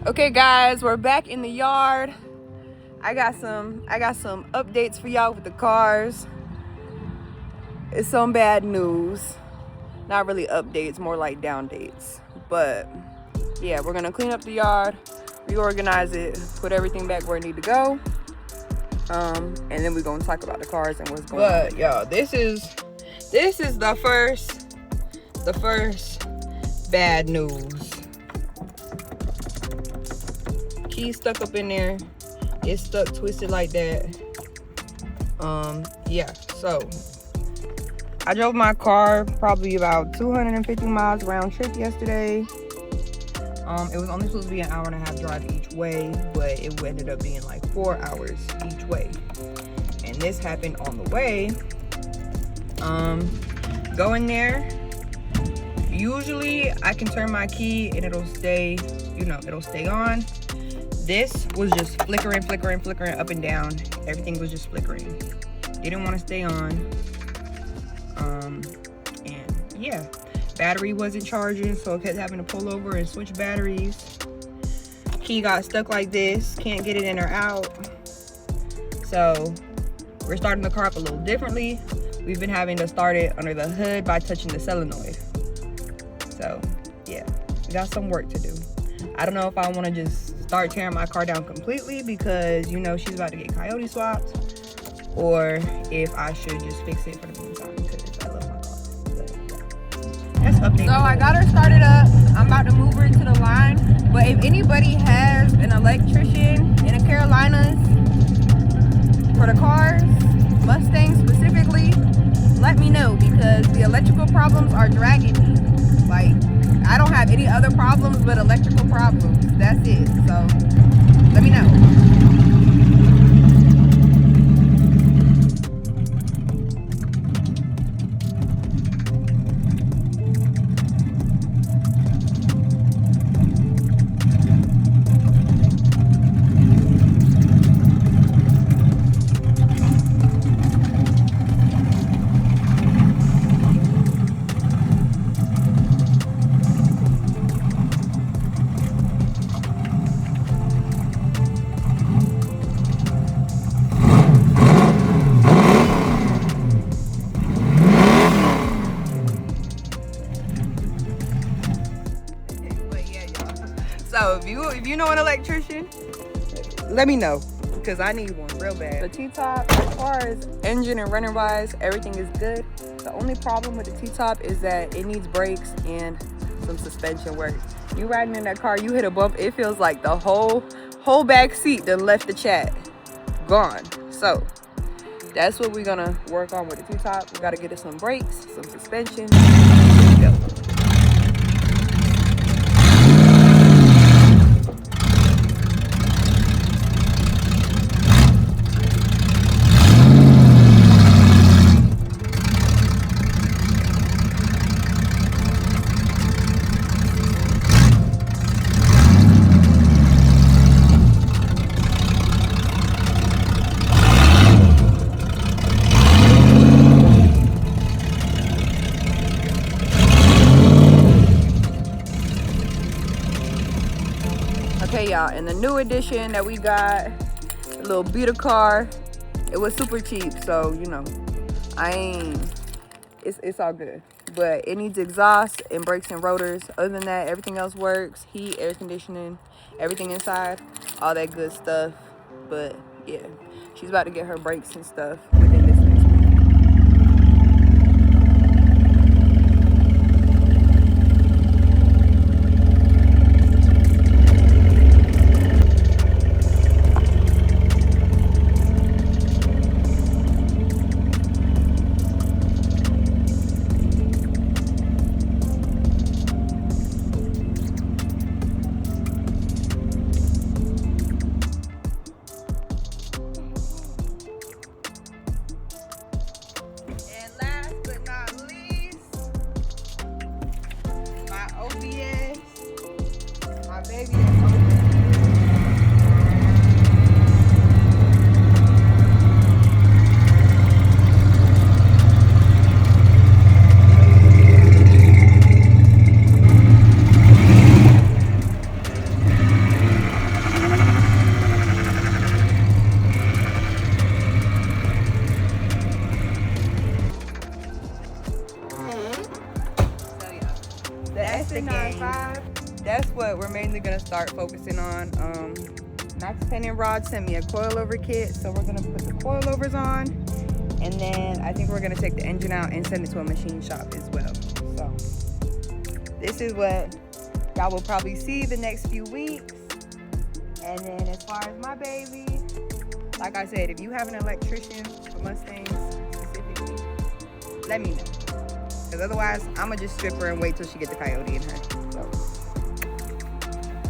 Okay guys, we're back in the yard. I got some updates for y'all with the cars. It's some bad news. Not really updates, more like down dates. But yeah, we're gonna clean up the yard, reorganize it, put everything back where it need to go. And then we're gonna talk about the cars and what's going on. But y'all, this is the first bad news. Key stuck up in there. It's stuck twisted like that. Yeah, so I drove my car probably about 250 miles round trip yesterday. It was only supposed to be an hour and a half drive each way, but it ended up being like 4 hours each way. And this happened on the way. Going there, usually I can turn my key and it'll stay, it'll stay on. This was just flickering up and down. Everything was just flickering. Didn't want to stay on. And yeah, battery wasn't charging, so I kept having to pull over and switch batteries. Key got stuck like this, can't get it in or out. So we're starting the car up a little differently. We've been having to start it under the hood by touching the solenoid. So yeah, we got some work to do. I don't know if I want to just start tearing my car down completely because she's about to get coyote swapped, or if I should just fix it for the meantime because I love my car. But, yeah. That's updated. So I got her started up. I'm about to move her into the line. But if anybody has an electrician in the Carolinas for the cars, Mustang specifically, let me know because the electrical problems are dragging me. Like, I don't have any other problems but electrical problems. That's it. So let me know. So if you know an electrician, let me know because I need one real bad. The T-top, as far as engine and running wise, everything is good. The only problem with the T-top is that it needs brakes and some suspension work. You riding in that car, you hit a bump, it feels like the whole back seat done left the chat, gone. So that's what we're gonna work on with the T-top. We gotta get it some brakes, some suspension. Let's go. Okay y'all, and the new edition that we got, a little beater car, it was super cheap, so it's all good. But it needs exhaust and brakes and rotors. Other than that, everything else works. Heat, air conditioning, everything inside, all that good stuff. But yeah, she's about to get her brakes and stuff within this next week. the SN95, that's what we're mainly gonna start focusing on. Max Penning Rod sent me a coilover kit, so we're gonna put the coilovers on, and then I think we're gonna take the engine out and send it to a machine shop as well. So this is what y'all will probably see the next few weeks. And then as far as my baby, like I said, if you have an electrician for Mustangs specifically, let me know. Because otherwise, I'm going to just strip her and wait till she get the Coyote in her.